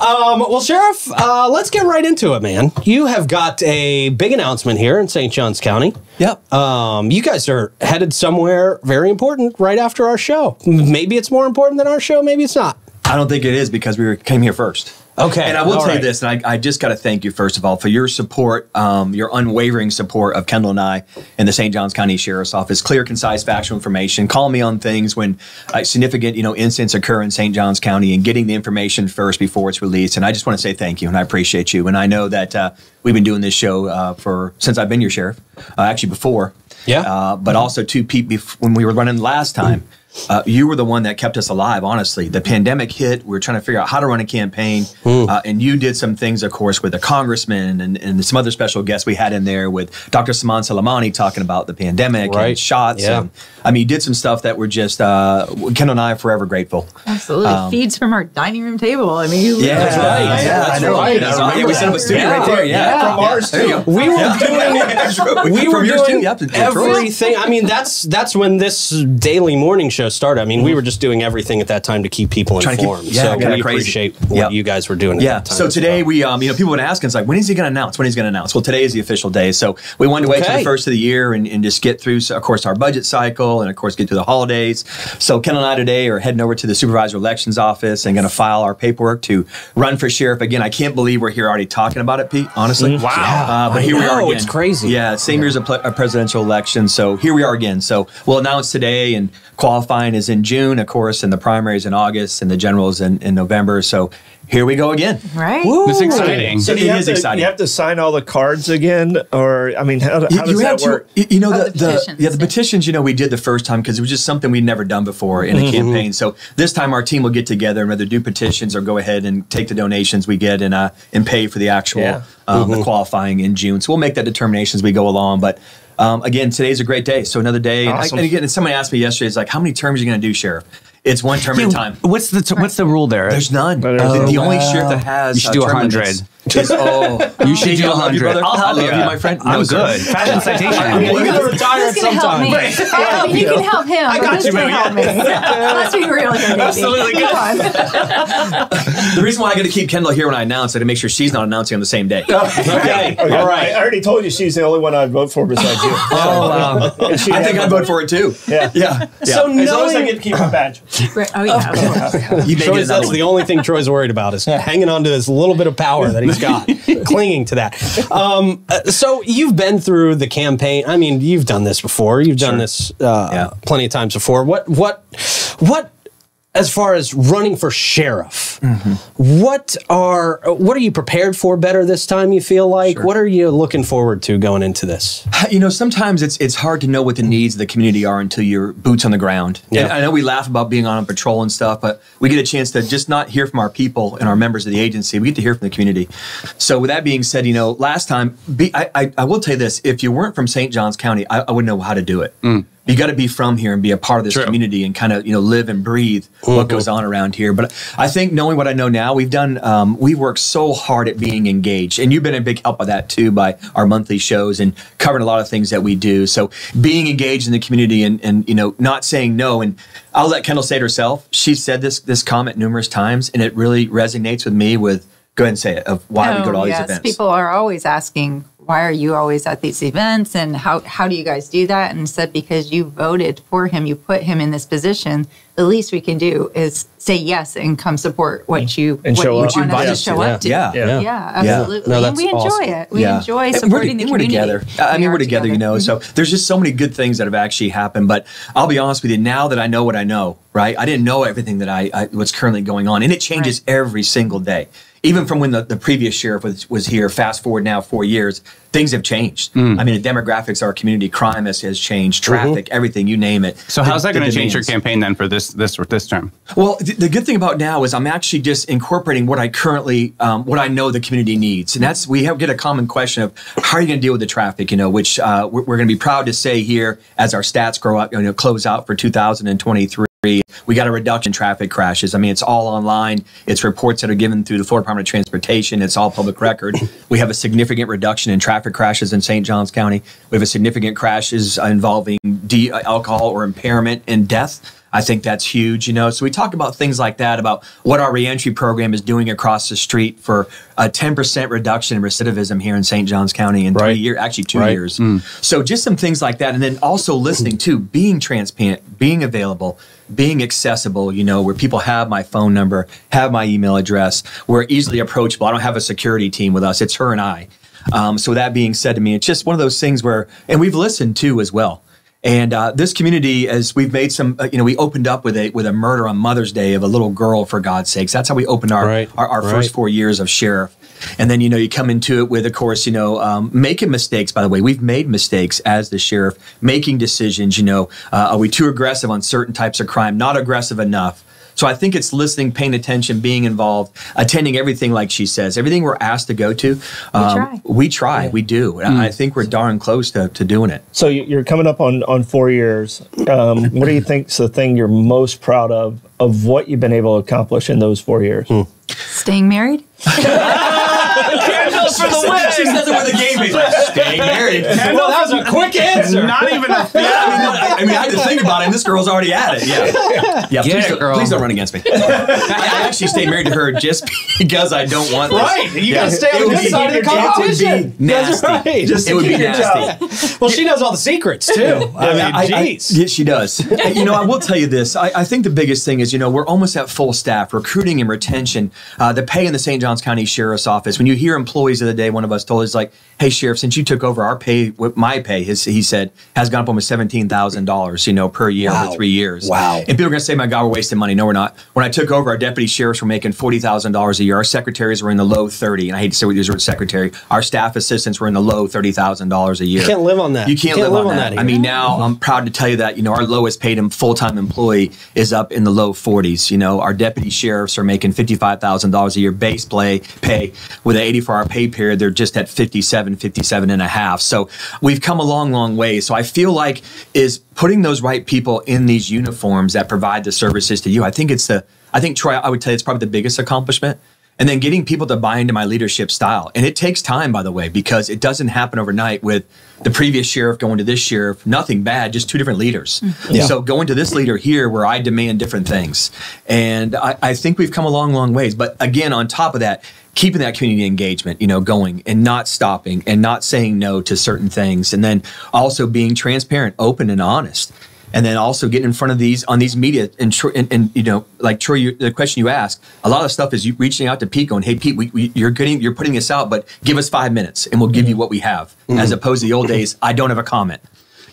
Well, Sheriff, let's get right into it, man. You have got a big announcement here in St. Johns County. Yep. You guys are headed somewhere very important right after our show. Maybe it's more important than our show. Maybe it's not. I don't think it is because we came here first. Okay. And I will tell you this, and I just got to thank you, first of all, for your support, your unwavering support of Kendell and I in the St. Johns County Sheriff's Office. Clear, concise, factual information. Call me on things when significant, incidents occur in St. Johns County and getting the information first before it's released. And I just want to say thank you, and I appreciate you. And I know that we've been doing this show since I've been your sheriff, actually before. Yeah. But also, too, Pete, when we were running last time, you were the one that kept us alive, honestly. The pandemic hit. We were trying to figure out how to run a campaign. And you did some things, of course, with the congressman and some other special guests we had in there with Dr. Saman Salamani talking about the pandemic and shots. Yeah. And, I mean, you did some stuff that we're just, Kendell and I are forever grateful. Absolutely. Feeds from our dining room table. I mean, you that's right. That's right. That's right. We set up a studio right there. Yeah. From ours, too. We were doing everything. I mean, that's when this daily morning show started. I mean, we were just doing everything at that time to keep people informed. So we appreciate what you guys were doing at that time. So today we, people would ask us, like, when is he going to announce? When he's going to announce? Well, today is the official day. So we wanted to wait till the first of the year and just get through, of course, our budget cycle and, of course, get through the holidays. So Kendell and I today are heading over to the Supervisor Elections Office and going to file our paperwork to run for sheriff. Again, I can't believe we're here already talking about it, Pete, honestly. Wow. Yeah. But here we are again. It's crazy. Yeah, same year as a presidential election. So here we are again. So we'll announce today, and qualifying is in June, of course, and the primaries in August, and the generals in November. So here we go again. Right. It's exciting. So it is exciting. You have to sign all the cards again, or I mean, how does that work? The petitions. We did the first time because it was just something we'd never done before in a campaign. So this time our team will get together and either do petitions or go ahead and take the donations we get and pay for the actual the qualifying in June. So we'll make that determination as we go along, but. Again, today's a great day. So another day. Awesome. And again, somebody asked me yesterday, it's like, how many terms are you going to do, Sheriff? It's one term at a time. What's the rule there? There's none. The only sheriff that has you should do 100. You should do 100. I'll help you, my friend. I'm good. Fashion citation. You're going to retire at some time. You can help him. I got you, baby. Help me. Let's be real here, baby. Absolutely. Come on. The reason why I got to keep Kendell here when I announce, I got to make sure she's not announcing on the same day. Okay. All right. I already told you she's the only one I'd vote for besides you. I think I'd vote for it too. Yeah. So as long as I get to keep my badge. Right. Oh, yeah. That's the only thing Troy's worried about is hanging on to this little bit of power that he's got, clinging to that. So you've been through the campaign. I mean, you've done this before. You've done this plenty of times before. What, as far as running for sheriff, what are you prepared for better this time, you feel like? What are you looking forward to going into this? Sometimes it's hard to know what the needs of the community are until you're boots on the ground. And I know we laugh about being on patrol and stuff, but we get a chance to just not hear from our people and our members of the agency. We get to hear from the community. So with that being said, last time, I will tell you this, if you weren't from St. Johns County, I wouldn't know how to do it. You got to be from here and be a part of this community and kind of, live and breathe what goes on around here. But I think knowing what I know now, we've worked so hard at being engaged. And you've been a big help with that too by our monthly shows and covering a lot of things that we do. So being engaged in the community and not saying no. And I'll let Kendell say it herself. She said this comment numerous times, and it really resonates with me with, go ahead and say it, of why we go to all these events. People are always asking, why are you always at these events, and how do you guys do that? And said, because you voted for him, you put him in this position, the least we can do is say yes and come support what you want us to show up to. Yeah, absolutely. No, and we enjoy it. We enjoy supporting the community. We're together. We're together, So there's just so many good things that have actually happened. But I'll be honest with you, now that I know what I know, right? I didn't know everything that what's currently going on. And it changes every single day. Even from when the previous sheriff was here, fast forward now 4 years, things have changed. I mean, the demographics of our community, crime has changed, traffic, everything, you name it. So how's that going to change your campaign then for this term? Well, the good thing about now is I'm actually just incorporating what I currently, what I know the community needs. And that's, get a common question of how are you going to deal with the traffic, which we're going to be proud to say here as our stats grow up, close out for 2023. We got a reduction in traffic crashes. I mean, it's all online. It's reports that are given through the Florida Department of Transportation. It's all public record. We have a significant reduction in traffic crashes in St. Johns County. We have a significant crashes involving alcohol or impairment and death. I think that's huge, you know. So we talk about things like that, about what our reentry program is doing across the street for a 10% reduction in recidivism here in St. Johns County in 3 years, actually 2 years. So just some things like that. And then also listening to, being transparent, being available, being accessible, you know, where people have my phone number, have my email address. We're easily approachable. I don't have a security team with us. It's her and I. So that being said to me, it's just one of those things where, and we've listened too as well. And this community, as we've made some, you know, we opened up with a murder on Mother's Day of a little girl, for God's sakes. That's how we opened our first 4 years of sheriff. And then, you know, you come into it with, of course, you know, making mistakes, by the way. We've made mistakes as the sheriff, making decisions, you know. Are we too aggressive on certain types of crime? Not aggressive enough. So I think it's listening, paying attention, being involved, attending everything, like she says. Everything we're asked to go to, we try. We do. And I think we're darn close to doing it. So you're coming up on 4 years. What do you think's the thing you're most proud of what you've been able to accomplish in those 4 years? Staying married? For the win. She says it with a game face. Staying married. Well, that was a quick answer. Not even a I mean, I had to think about it, and this girl's already at it. Yeah. Please don't run against me. I actually stayed married to her just because I don't want this. Right. You got to stay on this side of the competition. It would be nasty. Right. It would be nasty. Well, she knows all the secrets, too. I mean, geez. Yeah, she does. You know, I will tell you this. I think the biggest thing is, you know, we're almost at full staff, recruiting and retention. The pay in the St. Johns County Sheriff's Office, when you hear employees of the day, one of us told us, like, hey, Sheriff, since you took over, our pay, my pay, he said, has gone up almost $17,000, you know, per year over 3 years. Wow. And people are going to say, my God, we're wasting money. No, we're not. When I took over, our deputy sheriffs were making $40,000 a year. Our secretaries were in the low 30, and I hate to say we use the word secretary. Our staff assistants were in the low $30,000 a year. You can't live on that. You can't live on that. I mean, now I'm proud to tell you that, you know, our lowest paid full-time employee is up in the low 40s. You know, our deputy sheriffs are making $55,000 a year base pay with an 84-hour pay period. They're just at 57 and a half. So we've come a long, long way. So I feel like is putting those right people in these uniforms that provide the services to you. I think Troy, I would tell you it's probably the biggest accomplishment. And then getting people to buy into my leadership style. And it takes time, by the way, because it doesn't happen overnight with the previous sheriff going to this sheriff. Nothing bad, just two different leaders. Yeah. So going to this leader here where I demand different things. And I think we've come a long, long ways. But again, on top of that, keeping that community engagement, you know, going and not stopping and not saying no to certain things. And then also being transparent, open, and honest. And then also getting in front of these on these media and you know, like Troy, the question you asked, a lot of stuff is you reaching out to Pete going, hey Pete, you're putting this out, but give us 5 minutes and we'll give you what we have, as opposed to the old days. I don't have a comment.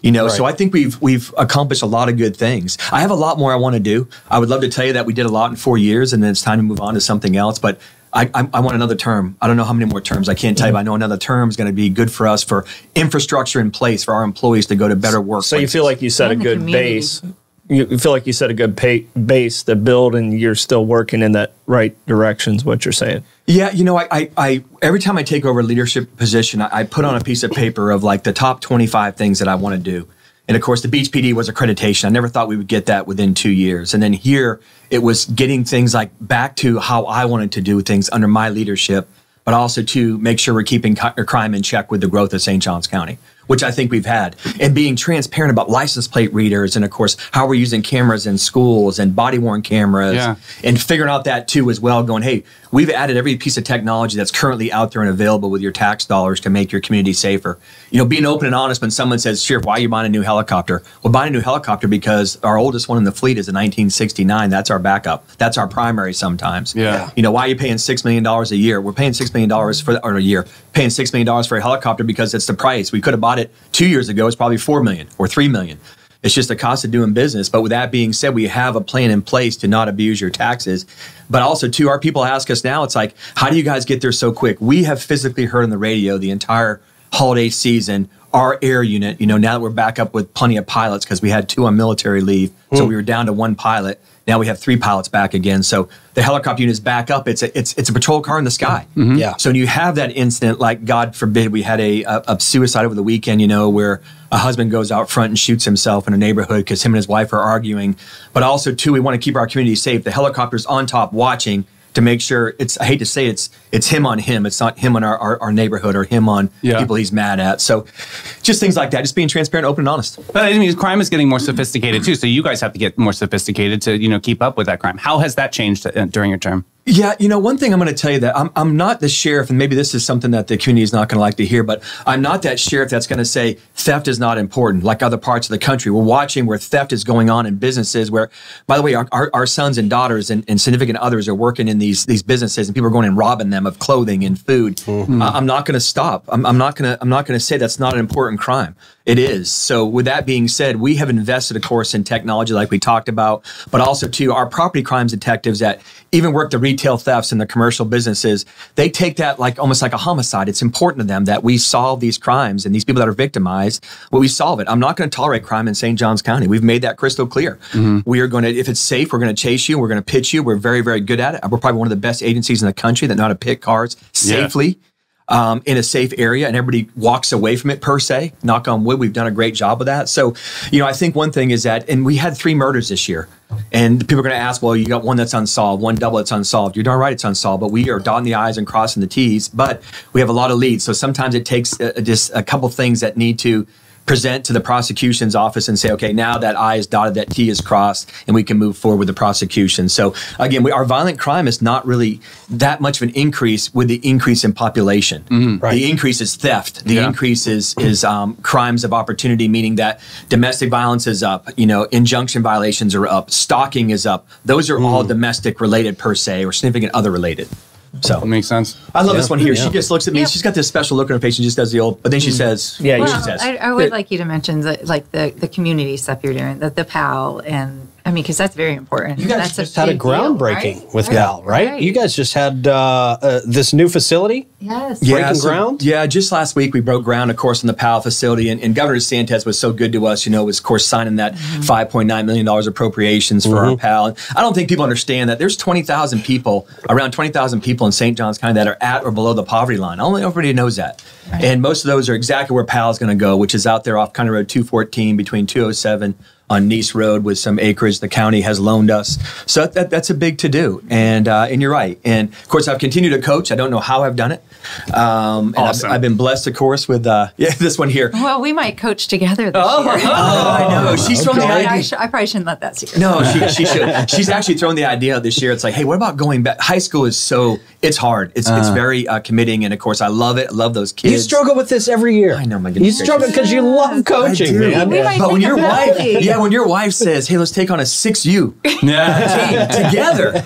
You know, so I think we've accomplished a lot of good things. I have a lot more I want to do. I would love to tell you that we did a lot in 4 years, and then it's time to move on to something else. But I want another term. I don't know how many more terms. I can't tell you, but I know another term is going to be good for us, for infrastructure in place for our employees to go to better work. So you feel like you set a good base. You feel like you set a good base to build, and you're still working in that right direction is what you're saying. Yeah, you know, I every time I take over a leadership position, I put on a piece of paper of like the top 25 things that I want to do. And of course, the Beach PD was accreditation. I never thought we would get that within 2 years. And then here, it was getting things like back to how I wanted to do things under my leadership, but also to make sure we're keeping crime in check with the growth of St. Johns County, which I think we've had. And being transparent about license plate readers, and of course, how we're using cameras in schools and body-worn cameras, and figuring out that too as well, going, hey, we've added every piece of technology that's currently out there and available with your tax dollars to make your community safer. You know, being open and honest when someone says, Sheriff, why are you buying a new helicopter? Well, buying a new helicopter because our oldest one in the fleet is a 1969. That's our backup. That's our primary sometimes. Yeah. You know, why are you paying $6 million a year? We're paying $6 million for a year, paying $6 million for a helicopter because it's the price. We could have bought it 2 years ago. It's probably $4 million or $3 million. It's just the cost of doing business. But with that being said, we have a plan in place to not abuse your taxes. But also, too, our people ask us now, it's like, how do you guys get there so quick? We have physically heard on the radio the entire holiday season, our air unit, you know, now that we're back up with plenty of pilots because we had 2 on military leave. So we were down to 1 pilot. Now we have 3 pilots back again. So the helicopter unit is back up. It's a patrol car in the sky. Yeah. So when you have that incident, like God forbid, we had a suicide over the weekend, you know, where a husband goes out front and shoots himself in a neighborhood because him and his wife are arguing. But also, too, we want to keep our community safe. The helicopter's on top watching, to make sure I hate to say it's him on him. It's not him on our neighborhood or him on people he's mad at. So just things like that, just being transparent, open, and honest. But I mean, crime is getting more sophisticated too. So you guys have to get more sophisticated to, keep up with that crime. How has that changed during your term? Yeah, one thing I'm going to tell you that I'm not the sheriff, and maybe this is something that the community is not going to like to hear, but I'm not that sheriff that's going to say theft is not important like other parts of the country. We're watching where theft is going on in businesses where, by the way, our sons and daughters and significant others are working in these businesses, and people are going and robbing them of clothing and food. Mm-hmm. I'm not going to stop. I'm not going to say that's not an important crime. It is. So with that being said, we have invested, of course, in technology like we talked about, but also too, our property crimes detectives that even work the retail thefts and the commercial businesses, they take that almost like a homicide. It's important to them that we solve these crimes, and these people that are victimized, we solve it. I'm not going to tolerate crime in St. Johns County. We've made that crystal clear. Mm-hmm. We are going to, if it's safe, we're going to chase you. We're going to pitch you. We're very, very good at it. We're probably one of the best agencies in the country that know how to pick cars safely. Yeah. In a safe area, and everybody walks away from it per se. Knock on wood, we've done a great job of that. So, I think one thing is that, and we had 3 murders this year, and people are going to ask, well, you got one that's unsolved, one double that's unsolved. You're darn right it's unsolved, but we are dotting the I's and crossing the T's, but we have a lot of leads. So sometimes it takes just a couple things that need to present to the prosecution's office and say, okay, now that I is dotted, that T is crossed, and we can move forward with the prosecution. So again, our violent crime is not really that much of an increase with the increase in population. Mm-hmm. Right. The increase is theft. The increase is crimes of opportunity, meaning that domestic violence is up, injunction violations are up, stalking is up. Those are all domestic related per se, or significant other related. So that makes sense. I love this one here. She just looks at me. She's got this special look on her face. She just does the old, but then she says, she says. I would like you to mention the community stuff you're doing, the PAL, and because that's very important. You guys just had a groundbreaking with PAL, right? You guys just had this new facility. Yes. Breaking ground. Yeah, just last week we broke ground, of course, in the PAL facility, and Governor DeSantis was so good to us. Was of course signing that $5.9 million appropriations for our PAL. And I don't think people understand that there's 20,000 people, around 20,000 people in St. Johns County that are at or below the poverty line. Only everybody knows that. Right. And most of those are exactly where PAL is going to go, which is out there off County Road 214 between 207 on Nice Road with some acreage the county has loaned us. So that's a big to-do. And you're right. And, of course, I've continued to coach. I don't know how I've done it. And awesome. I've been blessed, of course, with this one here. Well, we might coach together this year. I know. She's thrown the idea. I probably shouldn't let that secret. No, she should. She's actually thrown the idea out this year. It's like, hey, what about going back? High school is it's hard. It's very committing. And, of course, I love it. I love those kids. You struggle with this every year. I know, my goodness. You struggle because you love coaching, man. But when your wife says, hey, let's take on a 6U team together.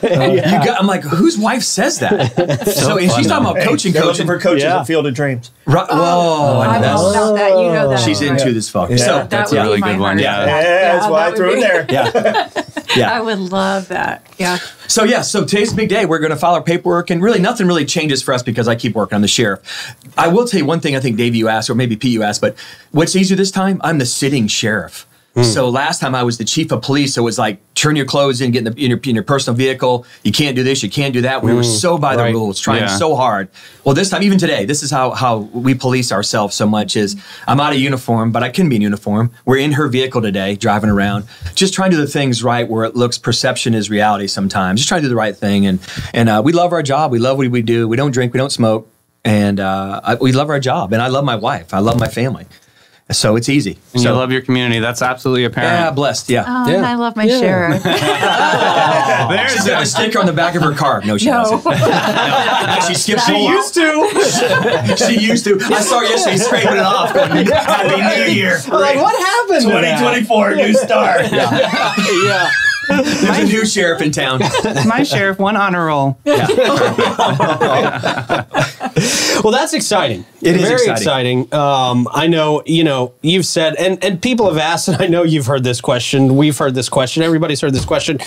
I'm like, whose wife says that? And she's talking about coaching for coaches at Field of Dreams. Right. Whoa. I know about that. You know that. She's into this fuck. Yeah. So that's a really good one. Yeah, that's why I threw it there. Yeah. I would love that. Yeah. So today's a big day. We're going to file our paperwork, and really nothing really changes for us because I keep working on the sheriff. I will tell you one thing. I think Davey, you asked, or maybe Pete, you asked, but what's easier this time? I'm the sitting sheriff. So last time I was the chief of police, so it was like turn your clothes in, get in your personal vehicle. You can't do this, you can't do that. We were so by the rules, trying so hard. Well, this time, even today, this is how we police ourselves so much is I'm out of uniform, but I can be in uniform. We're in her vehicle today, driving around, just trying to do the things right where it looks perception is reality sometimes. Just trying to do the right thing. And we love our job. We love what we do. We don't drink, we don't smoke. And we love our job. And I love my wife. I love my family. So it's easy. And you love your community. That's absolutely apparent. Yeah, blessed. Yeah. Oh, and I love my sheriff. She's got a sticker on the back of her car. No, she doesn't. No, she skips She used to. She used to. I saw her yesterday scraping it off. Going, Happy New Year. Like, what happened? 2024, new start. Yeah. There's a new sheriff in town. My sheriff, one honor roll. Yeah. Well, that's exciting. It is very exciting. I know, you've said, and people have asked, and I know you've heard this question. We've heard this question. Everybody's heard this question.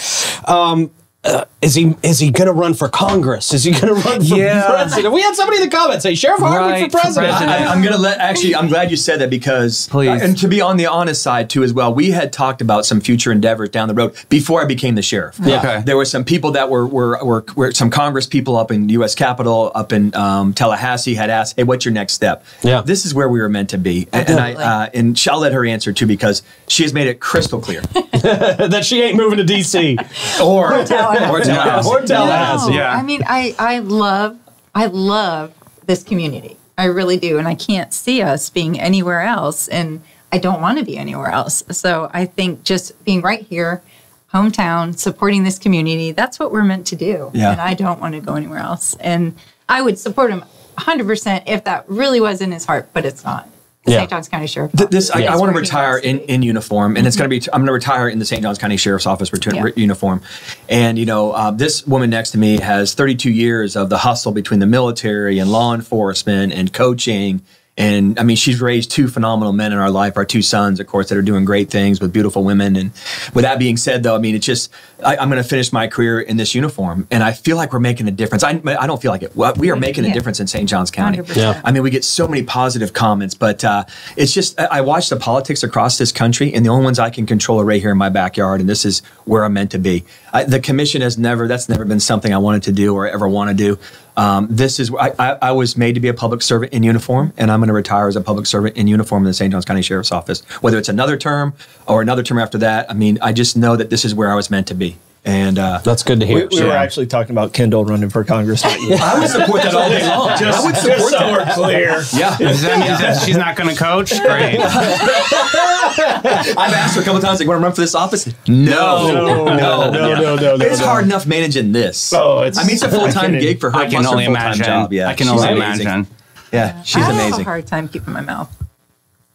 Is he going to run for Congress? Is he going to run for president? We had somebody in the comments say Sheriff Hardwick for president. I'm going to I'm glad you said that because, and to be on the honest side too as well, we had talked about some future endeavors down the road before I became the sheriff. Yeah. Okay. There were some people that were some Congress people up in U.S. Capitol, up in Tallahassee had asked, hey, what's your next step? Yeah. This is where we were meant to be. And I'll let her answer too because she has made it crystal clear. That she ain't moving to D.C. or Or Tallahassee. Yeah. I mean, I love this community. I really do. And I can't see us being anywhere else. And I don't want to be anywhere else. So I think just being right here, hometown, supporting this community, that's what we're meant to do. Yeah. And I don't want to go anywhere else. And I would support him 100% if that really was in his heart, but it's not. St. Johns County Sheriff. I want to retire in uniform, and it's going to be. I'm going to retire in the St. Johns County Sheriff's Office uniform. And this woman next to me has 32 years of the hustle between the military and law enforcement and coaching. And I mean, she's raised two phenomenal men in our life, our two sons, of course, that are doing great things with beautiful women. And with that being said, though, I mean, it's just, I'm going to finish my career in this uniform. And I feel like we're making a difference. I don't feel like it. We are making a difference in St. Johns County. Yeah. I mean, we get so many positive comments, but it's just, I watch the politics across this country, and the only ones I can control are right here in my backyard. And this is where I'm meant to be. The commission that's never been something I wanted to do or ever want to do. This is I was made to be a public servant in uniform, and I'm going to retire as a public servant in uniform in the St. Johns County Sheriff's Office. Whether it's another term or another term after that, I mean, I just know that this is where I was meant to be. And that's good to hear. We were actually talking about Kendell running for Congress. I would support that all day long. I would support so we're clear. Yeah. Does that mean that she's not going to coach? Great. I've asked her a couple times, like, want to run for this office? No. It's hard enough managing this. I mean, it's a full-time gig for her. I can only imagine. Job. Yeah, I can only imagine. Yeah, she's I amazing. have a hard time keeping my mouth.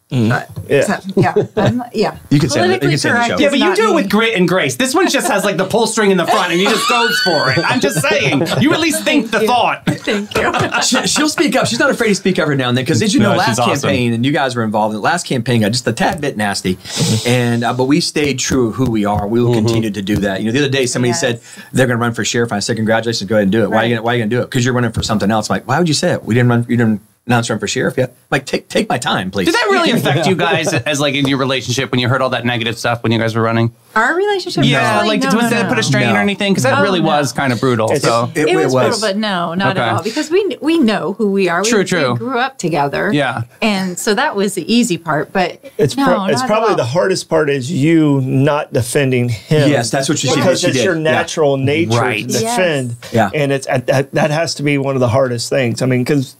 Yeah. You can say it. You can say the show. Yeah, but you do it with grit and grace. This one just has like the pull string in the front, and he just goes for it. I'm just saying, you at least think the thought. Thank you. She'll speak up. She's not afraid to speak every now and then, because as you know, last campaign, and you guys were involved in the last campaign, got just a tad bit nasty, and but we stayed true of who we are. We will continue to do that. You know, the other day somebody said they're going to run for sheriff, and I said, congratulations, go ahead and do it. Why are you going to do it? Because you're running for something else. I'm like, why would you say it? You didn't announce run for sheriff yet. Like, take my time, please. Did that really affect you guys as like in your relationship when you heard all that negative stuff when you guys were running? Our relationship? Yeah, really? like was that put a strain or anything? Because that really was kind of brutal. It was brutal, but no, not at all. Because we know who we are. We grew up together. Yeah. And so that was the easy part. But it's probably the hardest part is you not defending him. Yes, that's what she did. Because it's your natural nature to defend. Yeah. And it's that has to be one of the hardest things. I mean, because,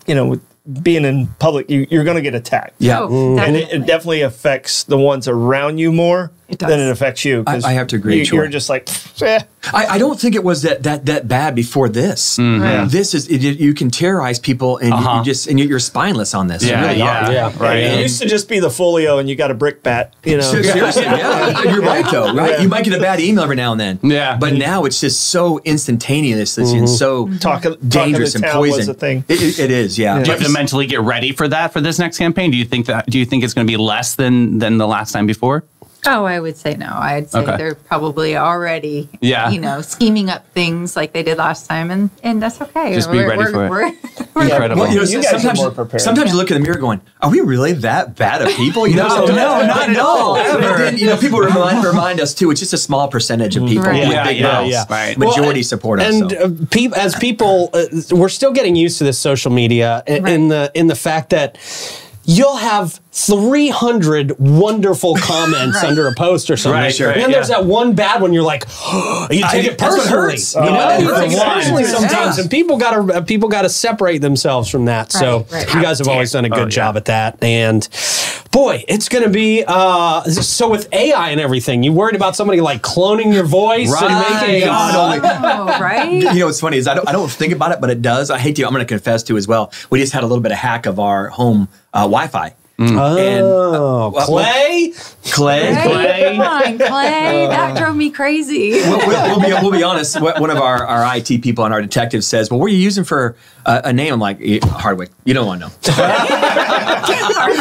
being in public, you're going to get attacked. Yeah. And it definitely affects the ones around you more than it affects you. I have to agree. You're just like, I don't think it was that bad before this. Mm-hmm. This is you can terrorize people, and you're spineless on this. Yeah, you really are. Right. It used to just be the folio, and you got a brick bat. Seriously, you're right though. Right, you might get a bad email every now and then. Yeah, but now it's just so instantaneous and so dangerous and poison. Was a thing. It is. Yeah. Do you have to mentally get ready for this next campaign? Do you think it's going to be less than the last time before? Oh, I would say no. I'd say they're probably already, scheming up things like they did last time, and that's okay. Just be ready for it. We're incredible. Well, you guys are more prepared. Sometimes you look in the mirror going, are we really that bad of people? No, not at all. Then, people remind us, too, it's just a small percentage of people. Right. Majority support us. And as people, we're still getting used to this social media in the fact that you'll have 300 wonderful comments under a post or something. And then there's that one bad one. You're like, you take it personally. You take it personally sometimes, and people gotta separate themselves from that. So you guys have always done a good job at that. And boy, it's going to be so with AI and everything. You worried about somebody like cloning your voice and making right? What's funny is I don't think about it, but it does. I'm going to confess to as well. We just had a little bit of hack of our home Wi-Fi. Clay. Come on, Clay. That drove me crazy. We'll be honest. One of our IT people and our detectives says, "Well, what are you using for a name?" I'm like, Hardwick. You don't want to know.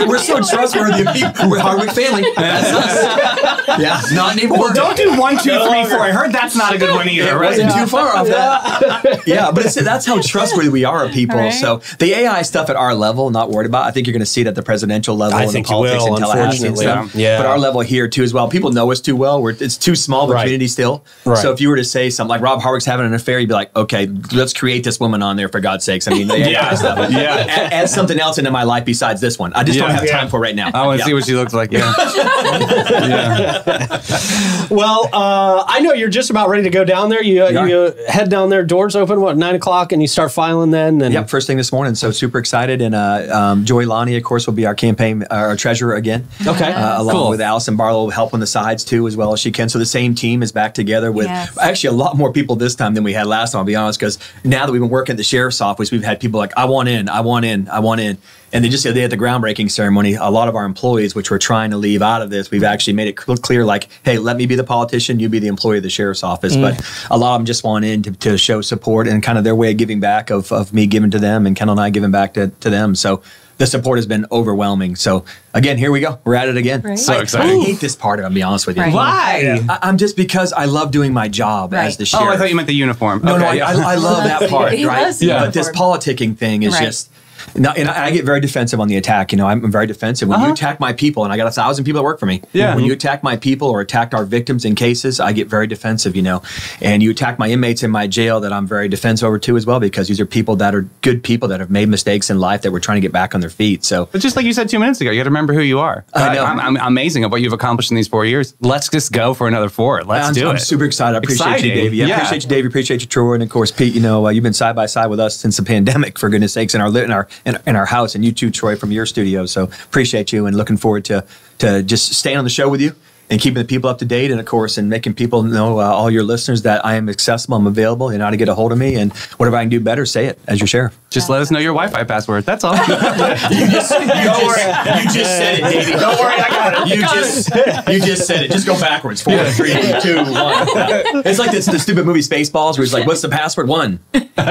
We're so trustworthy. We're Hardwick family. That's us. Yeah, not anymore. Well, don't do 1, 2, 3, 4. I heard that's not a good one either. It wasn't too far off that. But that's how trustworthy we are of people. Right. So the AI stuff at our level, not worried about. I think you're going to see it at the presidential level and the politics in Tallahassee and stuff. But our level here too as well. People know us too well. It's too small of a community still. So if you were to say something like Rob Hardwick's having an affair, you'd be like, okay, let's create this woman on there for God's sakes. I mean, add something else into my life besides this one. I just don't have time for right now. I want to see what she looks like. Well, I know you're just about ready to go down there. You head down there, doors open, 9 o'clock, and you start filing then? And yep, first thing this morning. So super excited. And Joy Lonnie, of course, will be our campaign, our treasurer again. Okay. Along with Allison Barlow, help on the sides too, as well as she can. So the same team is back together with actually a lot more people this time than we had last time, I'll be honest, because now that we've been working at the sheriff's office, we've had people like, I want in. And they just said they had the groundbreaking ceremony. A lot of our employees, which we're trying to leave out of this, we've actually made it clear, like, hey, let me be the politician, you be the employee of the sheriff's office. But a lot of them just want in to show support and kind of their way of giving back, of me giving to them and Kendell and I giving back to them. So the support has been overwhelming. So again, here we go. We're at it again. Right. So exciting. I hate this part of it, I'll be honest with you. Right. Why? I'm just because I love doing my job as the sheriff. Oh, I thought you meant the uniform. No, Okay. I love that part, He right? loves the But this uniform. politicking thing is Right. just. No, and I get very defensive on the attack. I'm very defensive. When you attack my people, and I got 1,000 people that work for me. Yeah. When you attack my people or attacked our victims in cases, I get very defensive, And you attack my inmates in my jail that I'm very defensive over too as well, because these are people that are good people that have made mistakes in life that we're trying to get back on their feet. So, But just like you said 2 minutes ago, you got to remember who you are. I know. I'm amazing at what you've accomplished in these 4 years. Let's just go for another 4. Let's do it. I'm super excited. I appreciate you, Exciting. Davey. I Yeah. appreciate you, Davey. Appreciate you, Troy. And of course, Pete, you've been side by side with us since the pandemic, for goodness sakes, in our house. And you too, Troy, from your studio. So appreciate you and looking forward to just staying on the show with you and keeping the people up to date, and of course, and making people know, all your listeners, that I am accessible, I'm available, and how to get a hold of me, and whatever I can do better, say it as your sheriff. Just let us know your Wi-Fi password. That's all. You just said it, Davey. Don't worry, I got it. You just said it. Just go backwards. 4, 3, 2, 1. It's like the stupid movie Spaceballs, where it's like, what's the password? 1,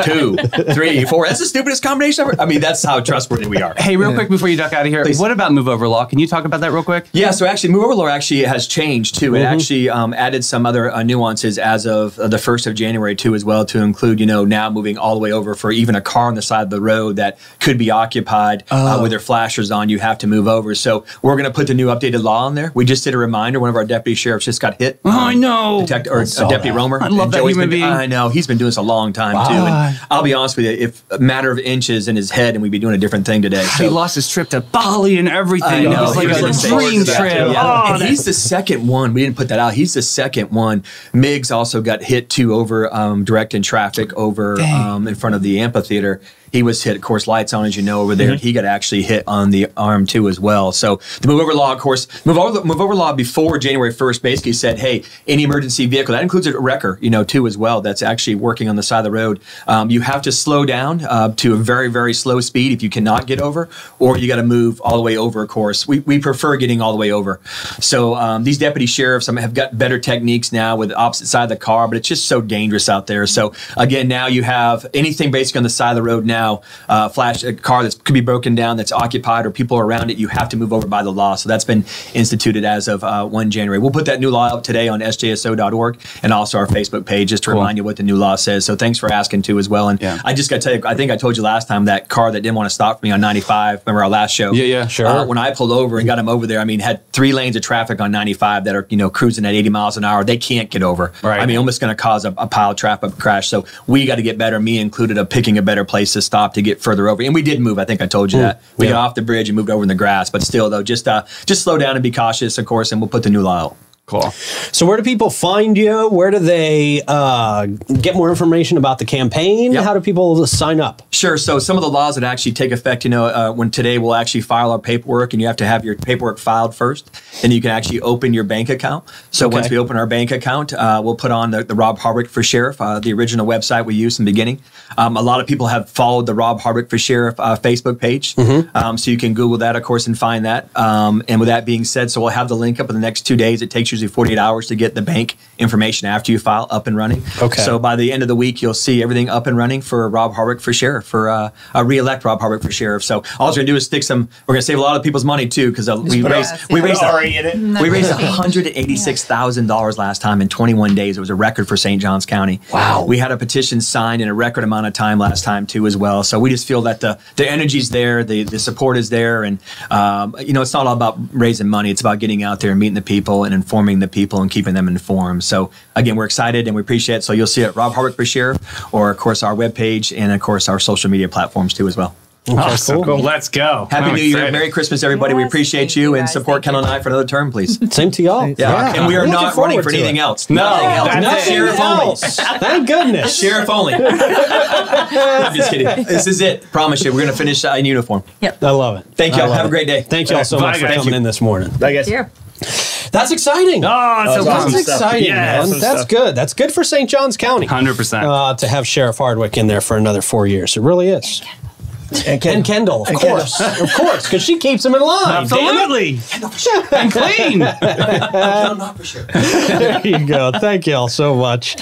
2, 3, 4. That's the stupidest combination ever. I mean, that's how trustworthy we are. Hey, real quick before you duck out of here, Please. what about move over law? Can you talk about that real quick? Yeah, so actually, Move Over Law actually has changed too. It actually added some other nuances as of the 1st of January too, as well, to include, now moving all the way over for even a car on the side of the road that could be occupied with their flashers on. You have to move over. So we're going to put the new updated law on there. We just did a reminder. One of our deputy sheriffs just got hit. I know. Deputy Romer. I love that human being. I know. He's been doing this a long time too. And I'll be honest with you, if a matter of inches in his head, and we'd be doing a different thing today. He lost his trip to Bali and everything. I know. It was like He a was dream trip. Yeah. And he's the second one. We didn't put that out. He's the second one. Miggs also got hit too over directing traffic over in front of the amphitheater. He was hit, of course, lights on, as you know, over there. He got actually hit on the arm too as well. So the Move Over Law, of course, Move Over Law before January 1st basically said, hey, any emergency vehicle, that includes a wrecker, too as well, that's actually working on the side of the road. You have to slow down to a very, very slow speed if you cannot get over, or you got to move all the way over, of course. We prefer getting all the way over. So these deputy sheriffs have got better techniques now with the opposite side of the car, but it's just so dangerous out there. So again, now you have anything basically on the side of the road now, flash a car that could be broken down, that's occupied, or people around it, you have to move over by the law. So that's been instituted as of 1 January. We'll put that new law up today on SJSO.org and also our Facebook page, just to remind you what the new law says. So thanks for asking too as well. And I just got to tell you, I think I told you last time, that car that didn't want to stop for me on 95, remember our last show? Yeah, sure. When I pulled over and got him over there, I mean, had 3 lanes of traffic on 95 that are, cruising at 80 miles an hour. They can't get over. Right. I mean, almost going to cause a pile of traffic crash. So we got to get better, me included, of picking a better place to stop to get further over. And we did move. I think I told you that. We got off the bridge and moved over in the grass. But still, though, just slow down and be cautious, of course, and we'll put the new law out. Cool. So where do people find you? Where do they get more information about the campaign? Yep. How do people sign up? Sure. So some of the laws that actually take effect, when today we'll actually file our paperwork, and you have to have your paperwork filed first, then you can actually open your bank account. So once we open our bank account, we'll put on the Rob Hardwick for Sheriff, the original website we used in the beginning. A lot of people have followed the Rob Hardwick for Sheriff Facebook page. So you can Google that, of course, and find that. And with that being said, so we'll have the link up in the next 2 days. It takes usually 48 hours to get the bank information after you file up and running. Okay. So by the end of the week, you'll see everything up and running for Rob Hardwick for Sheriff, for re-elect Rob Hardwick for Sheriff. So all we're going to do is stick we're going to save a lot of people's money too, because we raised $186,000 last time in 21 days. It was a record for St. Johns County. Wow. We had a petition signed in a record amount of time last time too as well. So we just feel that the energy's there, the support is there, and it's not all about raising money. It's about getting out there and meeting the people and informing the people and keeping them informed. So again, we're excited and we appreciate it. So you'll see it, Rob Hardwick for Sheriff, or of course our webpage, and of course our social media platforms too as well. Okay, Awesome. Cool. Let's go. Happy New Year. Merry Christmas, everybody. We appreciate you, and support Kendell and I for another term, please. Same to y'all. Yeah. And we are not running for anything else. No. Nothing else. Sheriff only. Thank goodness. Sheriff only. I'm just kidding. This is it. Promise you. We're going to finish in uniform. Yep. I love it. Thank y'all. Have a great day. Thank y'all so much for coming in this morning. I guess. Here. That's exciting. Oh, that's exciting, yeah, man. That's good. That's good for St. Johns County. 100%. To have Sheriff Hardwick in there for another 4 years. It really is. And Kendell, of course. Of course, because she keeps him in line. Absolutely. And clean. Not for sure. There you go. Thank you all so much.